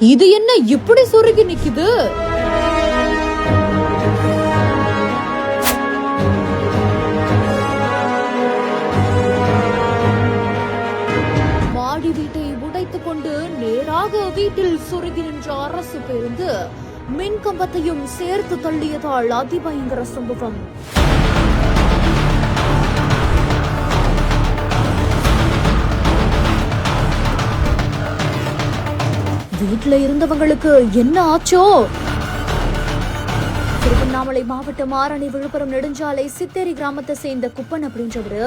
இது என்ன இப்படி சுருங்கி நிக்குது? மாடி வீட்டை உடைத்துக் கொண்டு நேராக வீட்டில் சுருங்கி நின்ற அரசு பேருந்து மின் கம்பத்தையும் சேர்த்து தள்ளியதால் அதிபயங்கர சம்பவம். வீட்டுல இருந்தவங்களுக்கு என்ன ஆச்சோ? திருவண்ணாமலை மாவட்டம் ஆரணி விழுப்புரம் நெடுஞ்சாலை சித்தேரி கிராமத்தை சேர்ந்த குப்பன் அப்படின்றவரு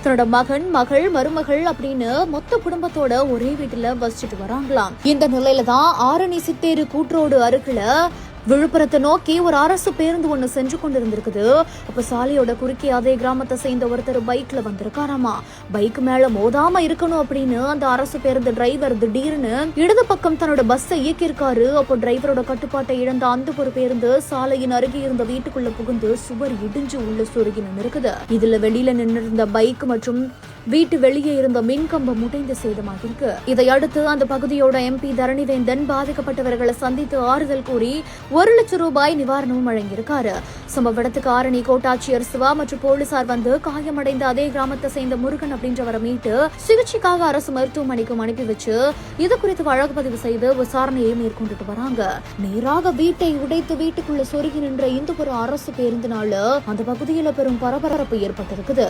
தன்னோட மகன், மகள், மருமகள் அப்படின்னு மொத்த குடும்பத்தோட ஒரே வீட்டுல வசிச்சுட்டு வராங்களாம். இந்த நிலையில தான் ஆரணி சித்தேரி கூட்ரோடு அருகில விழுப்புரத்தை நோக்கி ஒரு அரசு பேருந்து ஒண்ணு சென்று கொண்டிருந்திருக்குது. அப்ப சாலையோட குறுக்கே அதே கிராமத்தை சேர்ந்த ஒருத்தர் பைக்ல வந்திருக்காராமா. பைக் மேல மோதாம இருக்கணும் அப்படின்னு அந்த அரசு பேருந்து டிரைவர் திடீர்னு இடது பக்கம் தன்னோட பஸ்ஸை இயக்கியிருக்காரு. அப்போ டிரைவரோட கட்டுப்பாட்டை இழந்த அந்த ஒரு பேருந்து சாலையின் அருகே இருந்த வீட்டுக்குள்ள புகுந்து சுவர் இடிஞ்சு உள்ள சுருகி நின்றுருக்குது. இதுல வெளியில நின்று இருந்த பைக் மற்றும் வீட்டு வெளியே இருந்த மின்கம்பம் உடைந்து சேதமாகிருக்கு. இதையடுத்து அந்த பகுதியோட MP தரணிவேந்தன் பாதிக்கப்பட்டவர்களை சந்தித்து ஆறுதல் கூறி 1 லட்சம் ரூபாய் நிவாரணமும் வழங்கியிருக்காரு. சம்பவ இடத்துக்கு ஆரணி கோட்டாட்சியர் சிவா மற்றும் போலீசார் வந்து காயமடைந்த அதே கிராமத்தை சேர்ந்த முருகன் அப்படின்றவரை மீட்டு சிகிச்சைக்காக அரசு மருத்துவமனைக்கும் அனுப்பி வச்சு இது குறித்து வழக்கு பதிவு செய்து விசாரணையை மேற்கொண்டுட்டு வராங்க. நேராக வீட்டை உடைத்து வீட்டுக்குள்ள சொருகி நின்ற இந்த ஒரு அரசு பேருந்தினால அந்த பகுதியில பெரும் பரபரப்பு ஏற்பட்டிருக்குது.